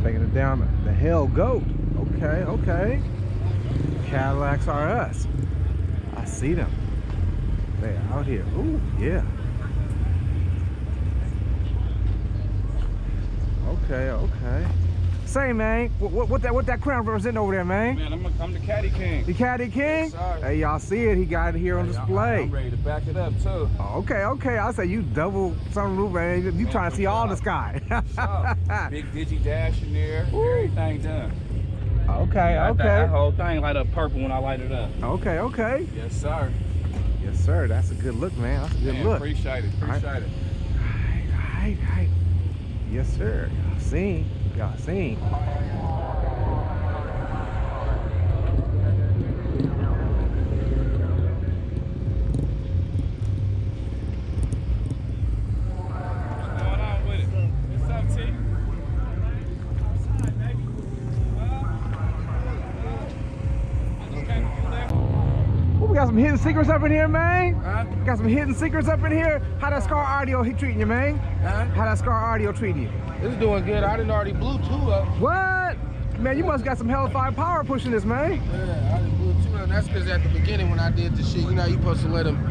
Taking it down the Hell Goat. Okay, okay. Cadillacs are us. I see them. They're out here. Ooh, yeah. Okay, okay. Say, man, what that crown representing over there, man? Man, I'm the Caddy King. The Caddy King? Yes, hey, y'all see it? He got it here on display. I'm ready to back it up too. Oh, okay, okay. I say you double sunroof, man. You trying to see all the sky. Big digi dash in there. Ooh. Everything done. Okay, yeah, okay. That whole thing light up purple when I light it up. Okay, okay. Yes, sir. Yes, sir. That's a good look, man. That's a good look. Appreciate it. Appreciate it. All right. Yes, sir. Y'all seen. Y'all seen. Got some hidden secrets up in here, man. Huh? Got some hidden secrets up in here. How that Scar Audio treating you, man? Huh? How that Scar Audio treating you? It's doing good. I done already blew 2 up. What? Man, you must got some hellfire power pushing this, man. Yeah, I done blew 2 up. That's because at the beginning when I did the shit, you know, you supposed to let them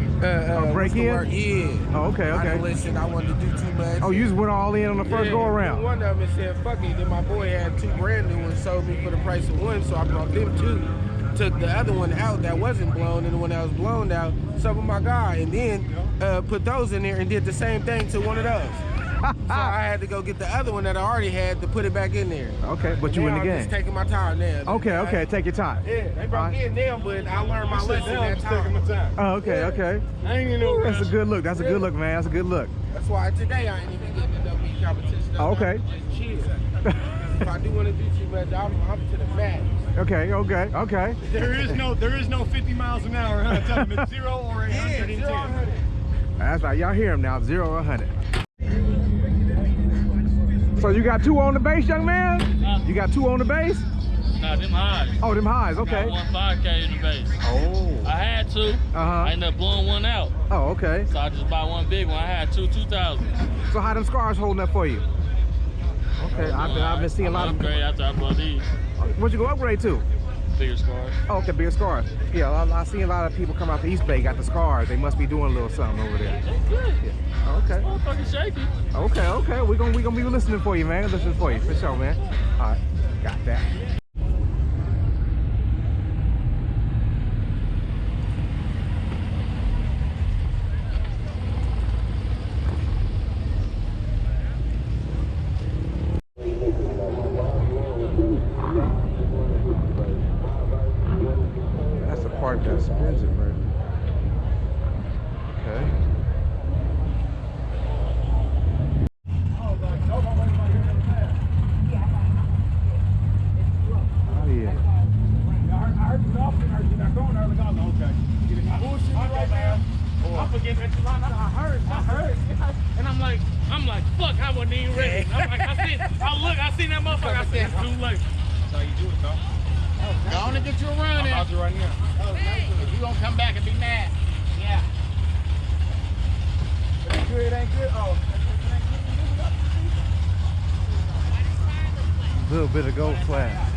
break in? Yeah. Oh, okay, okay. I listened. I wanted to do too much. Oh, you just went all in on the first go around. One of them said, fuck it. Then my boy had 2 brand new ones, sold me for the price of 1, so I brought them 2. Took the other one out that wasn't blown, and the one that was blown out, some of my guy, and then put those in there and did the same thing to one of those. So I had to go get the other one that I already had to put it back in there. Okay, but you in the game. I'm just taking my time now. Okay, okay, take your time. Yeah, they brought me in there, but I learned my lesson that time. Oh, okay, yeah. okay. I ain't even know. That's a good look. That's a good look, man. That's a good look. That's why today I ain't even getting the WB competition. Oh, okay. Just chill. If I do want to do too much, I'm to the max. Okay, okay, okay. There is no 50 miles an hour, huh? Tell them it's 0 or 110. Yeah, 0 or 100. That's right. Y'all hear him now. 0 or 100. So you got 2 on the base, young man? You got 2 on the base? Nah, them highs. Oh, them highs. Okay. Got 1.5K in the base. Oh. I had 2. I ended up blowing 1 out. Oh, okay. So I just bought 1 big one. I had 2,000. So how them scars holding up for you? Okay, I've been seeing a lot of upgrade after I bought these. What'd you go upgrade to? Bigger scars. Oh, okay, bigger scars. Yeah, I see a lot of people come out the East Bay, got the scars. They must be doing a little something over there. That's good. Yeah. Okay. Motherfucking shaky. Okay, okay. We're gonna be listening for you, man. Listening for you, for sure, man. All right, got that. Part that spins it, right? Okay. Oh yeah. I heard you off and you're not going early. Okay. I'm forgetting that I heard. And I'm like, fuck, I wasn't even ready. I'm like, I seen that motherfucker. I said, it's too late. That's how you do it, though. Go on and get you a run in. I'll do right now. If you gonna come back and be mad. Yeah. It ain't good, it ain't good. Oh. A little bit of gold flash.